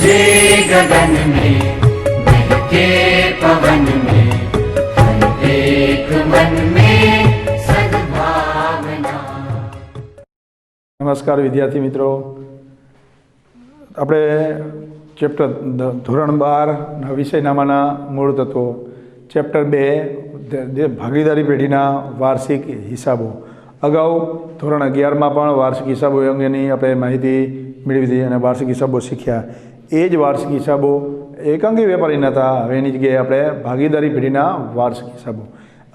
गरजे गगन में बहके पवन में हर एक मन में सद्भावना। नमस्कार विद्यार्थी मित्रों, આપણે ચેપ્ટર ધોરણ 12 વિષયનામાંના મૂળ તત્વો ચેપ્ટર 2 ભાગીદારી પેઢીના વાર્ષિક હિસાબો અગાઉ ધોરણ 11માં પણ વાર્ષિક હિસાબો અંગેની આપણે માહિતી મેળવી હતી અને વાર્ષિક હિસાબો શીખ્યા। એ જ વાર્ષિક હિસાબો એકાંગી વેપારીના હતા, હવે એની જગ્યાએ આપણે ભાગીદારી પેઢીના વાર્ષિક હિસાબો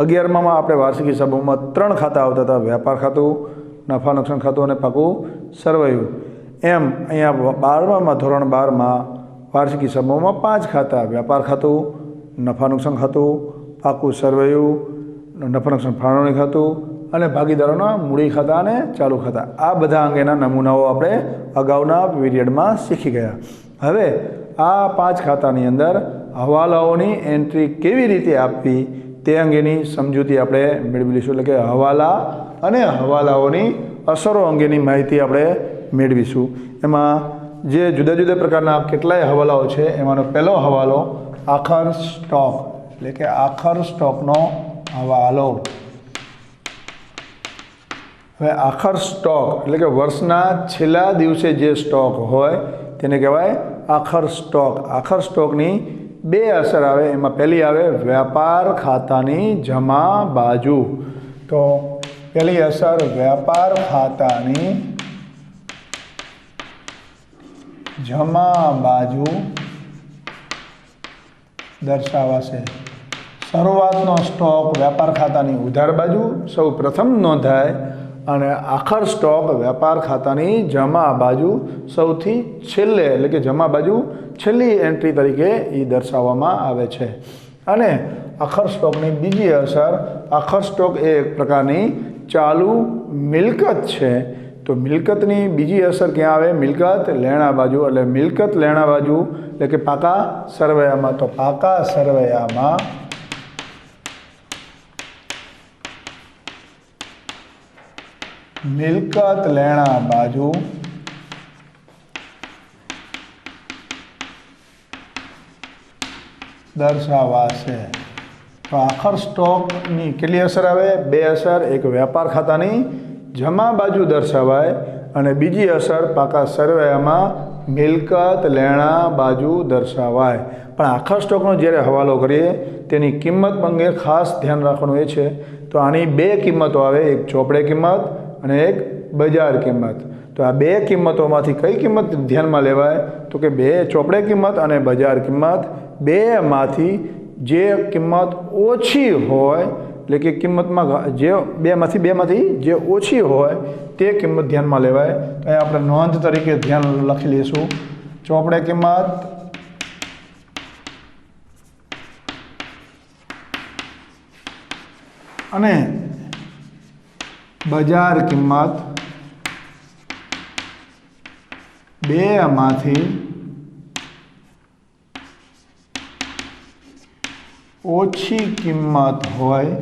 11માં આપણે વાર્ષિક હિસાબોમાં 3 ખાતા આવતા હતા, વ્યાપાર ખાતું, નફા નુકસાન ખાતું અને પાકું સરવૈયું। એમ અહીંયા 12માં ધોરણ 12માં વાર્ષિક હિસાબોમાં 5 ખાતા, વ્યાપાર ખાતું, નફા નુકસાન ખાતું, પાકું સરવૈયું, નફા નુકસાન ફાળવણી ખાતું અને ભાગીદારોના મૂડી ખાતા અને ચાલુ ખાતા, આ બધા અંગેના નમૂનાઓ આપણે અગાઉના પીરિયડમાં શીખી ગયા। હવે આ 5 ખાતાની અંદર હવાલાઓની એન્ટ્રી કેવી રીતે આપવી તે અંગેની સમજૂતી આપણે મેળવી લઈશું, એટલે કે હવાલા અને હવાલાઓની અસરો અંગેની માહિતી આપણે મેળવીશું। એમાં જે જુદા જુદા પ્રકારના કેટલાય હવાલાઓ છે એમાંનો પહેલો હવાલો આખર સ્ટોક, એટલે કે આખર સ્ટોકનો હવાલો। હવે આખર સ્ટોક એટલે કે વર્ષના છેલ્લા દિવસે જે સ્ટોક હોય તેને કહેવાય આખર સ્ટોક। આખર સ્ટોકની 2 અસર આવે, એમાં પહેલી આવે વ્યાપાર ખાતાની જમા બાજુ। તો પહેલી અસર વ્યાપાર ખાતાની જમા બાજુ દર્શાવાશે। શરૂઆતનો સ્ટોક વ્યાપાર ખાતાની ઉધાર બાજુ સૌ પ્રથમ નોંધાય અને આખર સ્ટોક વ્યાપાર ખાતાની જમા બાજુ સૌથી છેલ્લે, એટલે કે જમા બાજુ છેલ્લી એન્ટ્રી તરીકે એ દર્શાવવામાં આવે છે। અને આખર સ્ટોકની બીજી અસર, આખર સ્ટોક એ એક પ્રકારની ચાલુ મિલકત છે। તો મિલકતની બીજી અસર ક્યાં આવે? મિલકત લેણા બાજુ, એટલે મિલકત લેણા બાજુ એટલે કે પાકા સરવૈયામાં। તો પાકા સરવૈયામાં મિલકત લેણા બાજુ દર્શાવાશે। તો આખર સ્ટોકની કેટલી અસર આવે? 2 અસર, એક વ્યાપાર ખાતાની જમા બાજુ દર્શાવાય અને બીજી અસર પાકા સરવૈયામાં મિલકત લેણા બાજુ દર્શાવાય। પણ આખર સ્ટોકનો જ્યારે હવાલો કરીએ તેની કિંમત અંગે ખાસ ધ્યાન રાખવાનું એ છે, તો આની 2 કિંમતો આવે, એક ચોપડે કિંમત અને એક બજાર કિંમત। તો આ 2 કિંમતોમાંથી કઈ કિંમત ધ્યાનમાં લેવાય? તો કે 2 ચોપડે કિંમત અને બજાર કિંમત, 2માંથી જે કિંમત ઓછી હોય, એટલે કે કિંમતમાં જે 2માંથી જે ઓછી હોય તે કિંમત ધ્યાનમાં લેવાય। તો અહીંયા આપણે નોંધ તરીકે ધ્યાન લખી લઈશું ચોપડે કિંમત અને બજાર કિંમત, 2માંથી ઓછી કિંમત હોય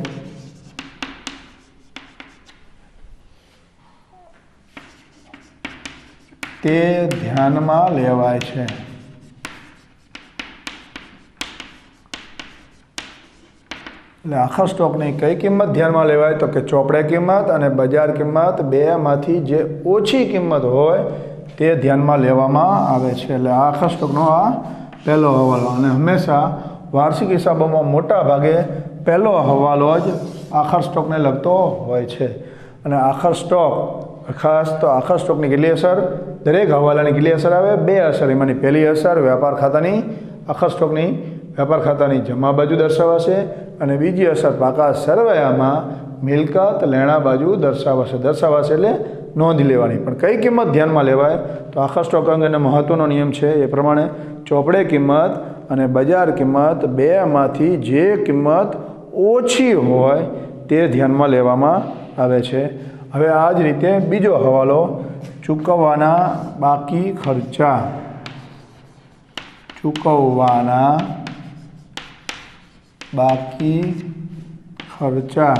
તે ધ્યાનમાં લેવાય છે। એટલે આખર સ્ટોકની કઈ કિંમત ધ્યાનમાં લેવાય? તો કે ચોપડે કિંમત અને બજાર કિંમત, 2માંથી જે ઓછી કિંમત હોય તે ધ્યાનમાં લેવામાં આવે છે। એટલે આખર સ્ટોકનો આ પહેલો હવાલો, અને હંમેશા વાર્ષિક હિસાબોમાં મોટા ભાગે પહેલો હવાલો જ આખર સ્ટોકને લગતો હોય છે। અને આખર સ્ટોક ખાસ તો આખર સ્ટોકની કેટલી અસર? દરેક હવાલાની કેટલી અસર આવે? 2 અસર। એમાંની પહેલી અસર વ્યાપાર ખાતાની, આખર સ્ટોકની વ્યાપાર ખાતાની જમા બાજુ દર્શાવાશે અને બીજી અસર પાકા સરવૈયામાં મિલકત લેણા બાજુ દર્શાવાશે એટલે નોંધ લેવાની। પણ કઈ કિંમત ધ્યાનમાં લેવાય? તો આખર સ્ટોક અંગેનો મહત્વનો નિયમ છે એ પ્રમાણે ચોપડે કિંમત અને બજાર કિંમત, 2માંથી જે કિંમત ઓછી હોય તે ધ્યાનમાં લેવામાં આવે છે। હવે આ જ રીતે બીજો હવાલો ચૂકવવાના બાકી ખર્ચા। ચૂકવવાના બાકી ખર્ચા,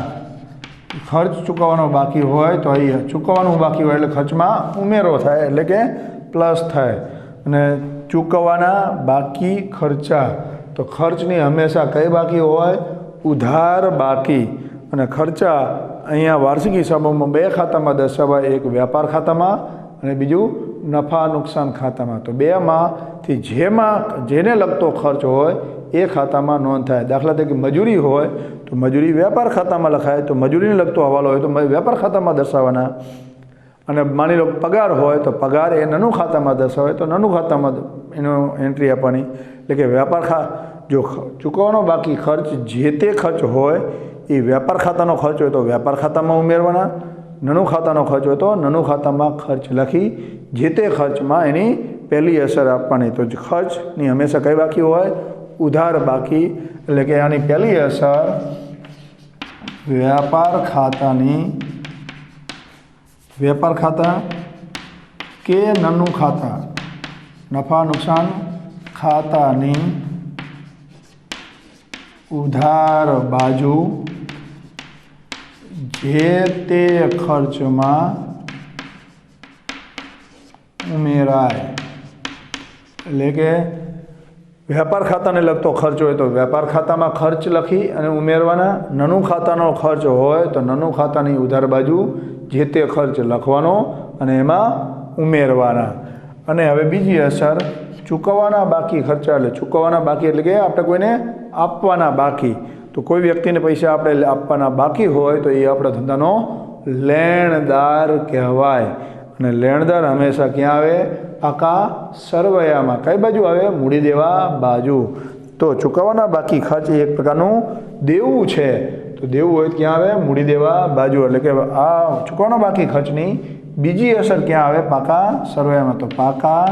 ખર્ચ ચૂકવવાનો બાકી હોય તો અહીં ચૂકવવાનું બાકી હોય એટલે ખર્ચમાં ઉમેરો થાય, એટલે કે પ્લસ થાય। અને ચૂકવવાના બાકી ખર્ચા, તો ખર્ચની હંમેશા કઈ બાકી હોય? ઉધાર બાકી. અને ખર્ચા અહીંયા વાર્ષિક હિસાબોમાં બે ખાતામાં દર્શાવાય, એક વ્યાપાર ખાતામાં અને બીજું નફા નુકસાન ખાતામાં. તો બેમાંથી જેને લગતો ખર્ચ હોય એ ખાતામાં નોંધ થાય. દાખલા તરીકે મજૂરી હોય તો મજૂરી વ્યાપાર ખાતામાં લખાય, તો મજૂરીને લગતો હવાલો હોય તો વ્યાપાર ખાતામાં દર્શાવવાના. અને માની લો પગાર હોય તો પગાર એ નાનું ખાતામાં દર્શાવાય તો નાનું ખાતામાં એનો એન્ટ્રી આપવાની. એટલે કે જો ચૂકવવાનો બાકી ખર્ચ જે તે ખર્ચ હોય એ વ્યાપાર ખાતાનો ખર્ચ હોય તો વ્યાપાર ખાતામાં ઉમેરવાના, નાનું ખાતાનો ખર્ચ હોય તો નાનું ખાતામાં ખર્ચ લખી જે તે ખર્ચમાં એની પહેલી અસર આપવાની. તો ખર્ચની હંમેશા કઈ બાકી હોય? ઉધાર બાકી. એટલે કે આની પહેલી અસર વ્યાપાર ખાતા કે નાનું ખાતા, નફા નુકસાન ખાતાની ઉધાર બાજુ જે તે ખર્ચમાં ઉમેરાય. એટલે કે વ્યાપાર ખાતાને લગતો ખર્ચ હોય તો વ્યાપાર ખાતામાં ખર્ચ લખી અને ઉમેરવાના, નાનું ખાતાનો ખર્ચ હોય તો નાનું ખાતાની ઉધાર બાજુ જે તે ખર્ચ લખવાનો અને એમાં ઉમેરવાના. અને હવે બીજી અસર ચૂકવવાના બાકી ખર્ચા. એટલે ચૂકવવાના બાકી એટલે કે આપણે કોઈને આપવાના બાકી. તો કોઈ વ્યક્તિને પૈસા આપણે આપવાના બાકી હોય તો એ આપણા ધંધાનો લેણદાર કહેવાય. અને લેણદાર હંમેશા ક્યાં આવે? પાકા સરવૈયામાં. કઈ બાજુ આવે? મૂડી દેવા બાજુ. તો ચૂકવવાના બાકી ખર્ચ એ એક પ્રકારનું દેવું છે, તો દેવું હોય ક્યાં આવે? મૂડી દેવા બાજુ. એટલે કે આ ચૂકવવાના બાકી ખર્ચની બીજી અસર ક્યાં આવે? પાકા સરવૈયામાં. તો પાકા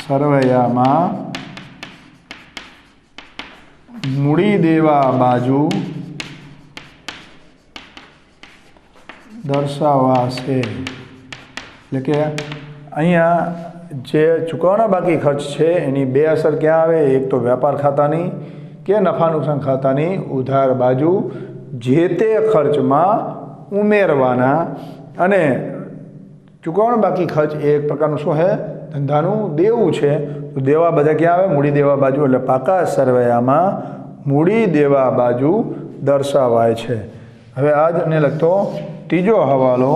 સરવૈયામાં મૂડી દેવા બાજુ દર્શાવાશે. એટલે કે અહીંયા જે ચૂકવવાના બાકી ખર્ચ છે એની બે અસર ક્યાં આવે? એક તો વ્યાપાર ખાતાની કે નફા નુકસાન ખાતાની ઉધાર બાજુ જે તે ખર્ચમાં ઉમેરવાના. અને ચૂકવવાના બાકી ખર્ચ એ એક પ્રકારનું શું છે? ધંધાનું દેવું છે. તો દેવા બધા ક્યાં આવે? મૂડી દેવા બાજુ. એટલે પાકા સરવૈયામાં મૂડી દેવા બાજુ દર્શાવાય છે. હવે આજને લગતો ત્રીજો હવાલો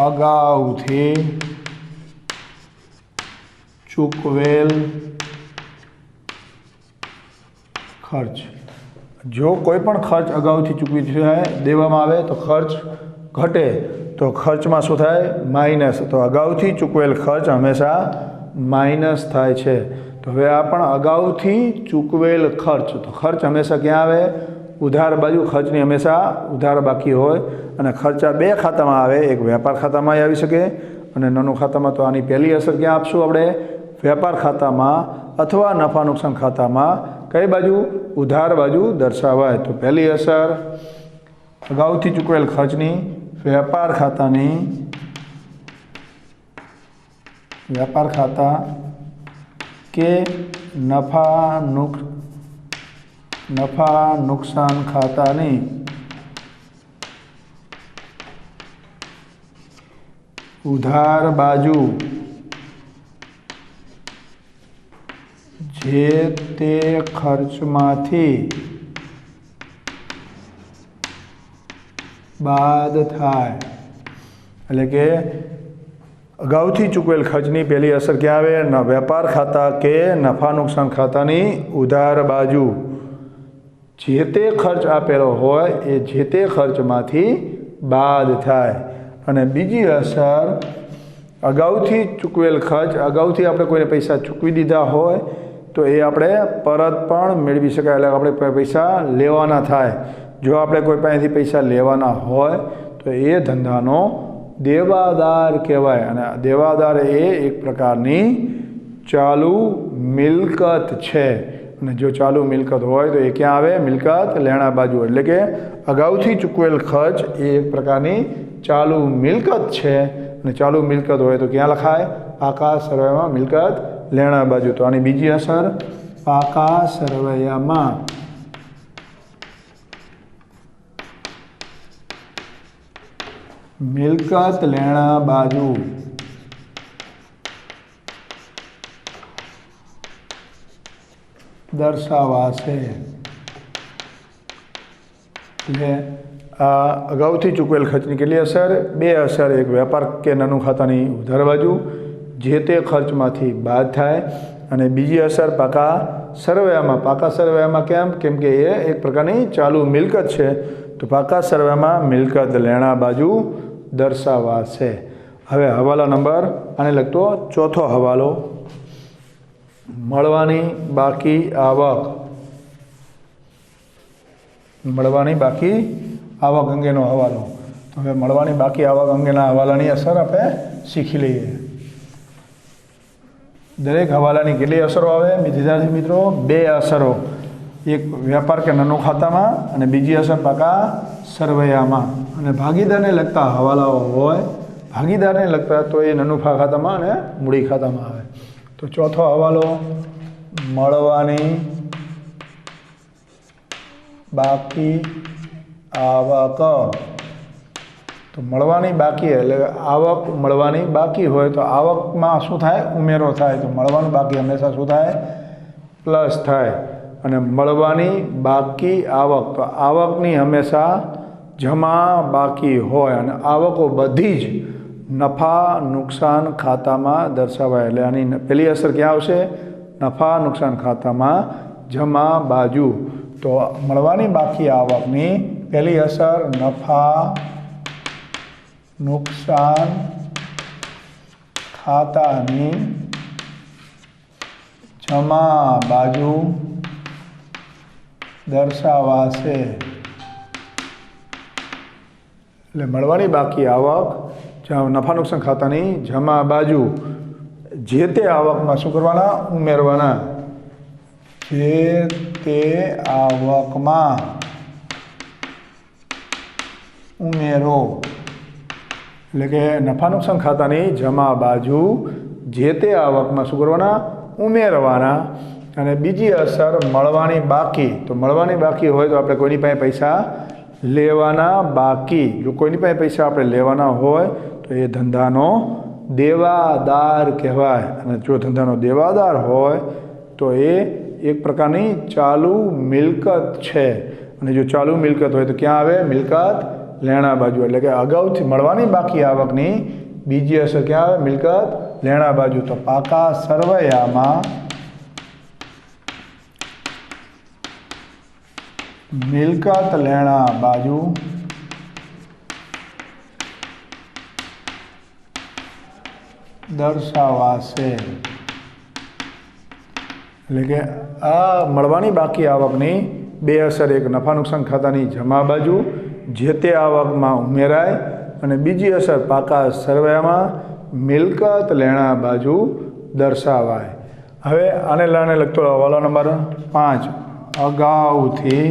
અગાઉથી ચૂકવેલ ખર્ચ. જો કોઈ પણ ખર્ચ અગાઉથી ચૂકવી દેવામાં આવે તો ખર્ચ ઘટે, તો ખર્ચમાં શું થાય? માઇનસ. તો અગાઉથી ચૂકવેલ ખર્ચ હંમેશા માઇનસ થાય છે. તો હવે આ પણ અગાઉથી ચૂકવેલ ખર્ચ. તો ખર્ચ હંમેશા ક્યાં આવે? ઉધાર બાજુ. ખર્ચની હંમેશા ઉધાર બાકી હોય. અને ખર્ચા બે ખાતામાં આવે, એક વ્યાપાર ખાતામાં આવી શકે અને નાનું ખાતામાં. તો આની પહેલી અસર ક્યાં આપશું આપણે? વ્યાપાર ખાતામાં અથવા નફા નુકસાન ખાતામાં. કઈ બાજુ? ઉધાર બાજુ દર્શાવાય. તો પહેલી અસર અગાઉથી ચૂકવેલ ખર્ચની વ્યાપાર ખાતા કે નફા નુકસાન ખાતાની ઉધાર બાજુ જે તે ખર્ચમાંથી બાદ થાય. એટલે કે અગાઉથી ચૂકવેલ ખર્ચની પહેલી અસર ક્યાં આવે? વ્યાપાર ખાતા કે નફા નુકસાન ખાતાની ઉધાર બાજુ જે તે ખર્ચ આપેલો હોય એ જે તે ખર્ચમાંથી બાદ થાય. અને બીજી અસર અગાઉથી ચૂકવેલ ખર્ચ. અગાઉથી આપણે કોઈને પૈસા ચૂકવી દીધા હોય તો એ આપણે પરત પણ મેળવી શકાય. એટલે આપણે પૈસા લેવાના થાય. જો આપણે કોઈ પાસેથી પૈસા લેવાના હોય તો એ ધંધાનો દેવાદાર કહેવાય. અને દેવાદાર એ એક પ્રકારની ચાલુ મિલકત છે. અને જો ચાલુ મિલકત હોય તો એ ક્યાં આવે? મિલકત લેણા બાજુ. એટલે કે અગાઉથી ચૂકવેલ ખર્ચ એ એક પ્રકારની ચાલુ મિલકત છે. અને ચાલુ મિલકત હોય તો ક્યાં લખાય? પાકા સરવૈયામાં મિલકત લેણા બાજુ. તો આની બીજી અસર પાકા સરવૈયામાં મિલકત લેણા બાજુ દર્શાવાશે. એટલે આ અગાઉથી ચૂકવેલ ખર્ચની કેટલી અસર? બે અસર. એક વેપાર કે નાનું ખાતાની ઉધાર બાજુ જે તે ખર્ચમાંથી બાદ થાય, અને બીજી અસર પાકા સરવૈયામાં. પાકા સરવૈયામાં કેમ કે એ એક પ્રકારની ચાલુ મિલકત છે, તો પાકા સરવૈયામાં મિલકત લેણા બાજુ દર્શાવાશે. હવે હવાલા નંબર આને લગતો ચોથો હવાલો, મળવાની બાકી આવક. મળવાની બાકી આવક અંગેનો હવાલો. હવે મળવાની બાકી આવક અંગેના હવાલાની અસર આપણે શીખી લઈએ. દરેક હવાલાની કેટલી અસરો આવે વિદ્યાર્થી મિત્રો? બે અસરો. એક વેપાર કે નાનું ખાતામાં અને બીજી અસર પાકા સરવૈયામાં. અને ભાગીદારને લગતા હવાલાઓ હોય, ભાગીદારને લગતા તો એ નાનુફા ખાતામાં અને મૂડી ખાતામાં આવે. તો ચોથો હવાલો, મળવાની બાકી આવક. તો મળવાની બાકી એટલે આવક મળવાની બાકી હોય તો આવકમાં શું થાય? ઉમેરો થાય. તો મળવાનું બાકી હંમેશા શું થાય? પ્લસ થાય. અને મળવાની બાકી આવક, તો આવકની હંમેશા જમા બાકી હોય, અને આવકો બધી જ નફા નુકસાન ખાતામાં દર્શાવાય. એટલે આની પહેલી અસર ક્યાં આવશે? નફા નુકસાન ખાતામાં જમા બાજુ. તો મળવાની બાકી આવકની પહેલી અસર નફા નુકસાન ખાતાની જમા બાજુ દર્શાવાશે. એટલે મળવાની બાકી આવક નફા નુકસાન ખાતાની જમા બાજુ જે તે આવકમાં શું કરવાના? ઉમેરવાના. જે તે આવકમાં ઉમેરો. એટલે કે નફા નુકસાન ખાતાની જમા બાજુ જે તે આવકમાં શું કરવાના? ઉમેરવાના. અને બીજી અસર મળવાની બાકી. તો મળવાની બાકી હોય તો આપણે કોઈની પાસે પૈસા લેવાના બાકી. જો કોઈની પાસે પૈસા આપણે લેવાના હોય તો એ ધંધાનો દેવાદાર કહેવાય. અને જો ધંધાનો દેવાદાર હોય તો એ એક પ્રકારની ચાલુ મિલકત છે. અને જો ચાલુ મિલકત હોય તો ક્યાં આવે? મિલકત લેણા બાજુ. એટલે કે અગાઉથી મળવાની બાકી આવકની બીજી અસર ક્યાં આવે? મિલકત લેણા બાજુ. તો પાકા સરવૈયામાં મિલકત લેણા બાજુ દર્શાવાશે. એટલે કે આ મળવાની બાકી આવકની બે અસર, એક નફા નુકસાન ખાતાની જમા બાજુ જે તે આવકમાં ઉમેરાય, અને બીજી અસર પાકા સરવૈયામાં મિલકત લેણા બાજુ દર્શાવાય. હવે આને લગતો હવાલો નંબર 5, અગાઉથી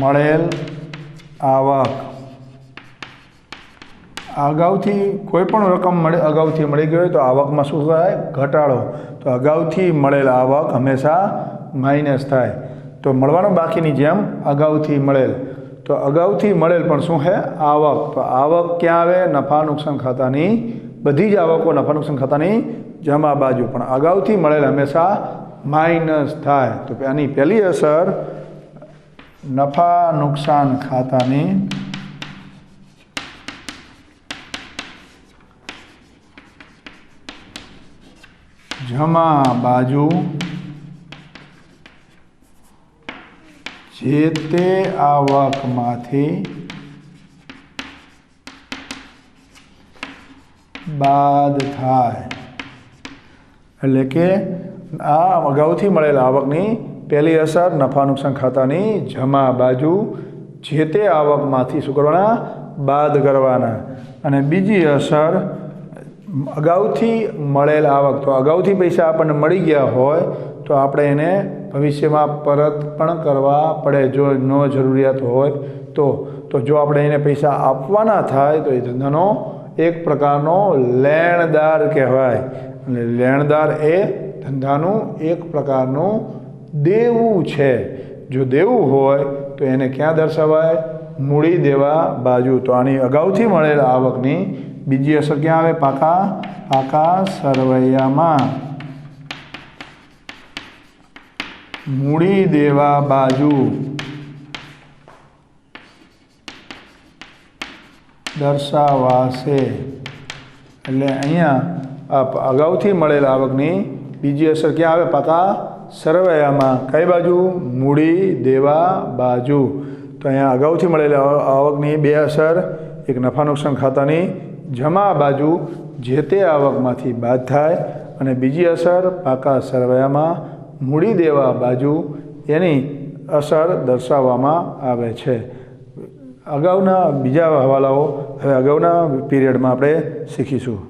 મળેલ આવક. અગાઉથી કોઈ પણ રકમ અગાઉથી મળી ગઈ હોય તો આવકમાં શું થાય? ઘટાડો. તો અગાઉથી મળેલ આવક હંમેશા માઇનસ થાય. તો મળવાનું બાકીની જેમ અગાઉથી મળેલ. તો અગાઉથી મળેલ પણ શું છે? આવક. તો આવક ક્યાં આવે? નફા નુકસાન ખાતાની બધી જ આવકો નફા નુકસાન ખાતાની જમા બાજુ. પણ અગાઉથી મળેલ હંમેશા માઇનસ થાય. તો આની પહેલી અસર નફા નુકસાન ખાતાની જમા બાજુ જે તે આવકમાંથી બાદ થાય. એટલે કે આ અગાઉથી મળેલ આવકની પહેલી અસર નફા નુકસાન ખાતાની જમા બાજુ જે તે આવકમાંથી શું કરવાના? બાદ કરવાના. અને બીજી અસર અગાઉથી મળેલ આવક. તો અગાઉથી પૈસા આપણને મળી ગયા હોય તો આપણે એને ભવિષ્યમાં પરત પણ કરવા પડે. જો ન જરૂરિયાત હોય તો જો આપણે એને પૈસા આપવાના થાય તો એ ધંધાનો એક પ્રકારનો લેણદાર કહેવાય. અને લેણદાર એ ધંધાનું એક પ્રકારનું દેવું છે. જો દેવું હોય તો એને ક્યાં દર્શાવાય? મૂડી દેવા બાજુ. તો આની અગાઉથી મળેલા આવકની બીજી અસર ક્યાં આવે? પાકા સરવૈયામાં મૂડી દેવા બાજુ દર્શાવાશે. એટલે અહીંયા અગાઉથી મળેલા આવકની બીજી અસર ક્યાં આવે? પાકા સરવૈયામાં. કઈ બાજુ? મૂડી દેવા બાજુ. તો અહીંયા અગાઉથી મળેલા આવકની બે અસર, એક નફા નુકસાન ખાતાની જમા બાજુ જે તે આવકમાંથી બાદ થાય, અને બીજી અસર પાકા સરવૈયામાં મૂડી દેવા બાજુ એની અસર દર્શાવવામાં આવે છે. અગાઉના બીજા હવાલાઓ હવે અગાઉના પીરિયડમાં આપણે શીખીશું.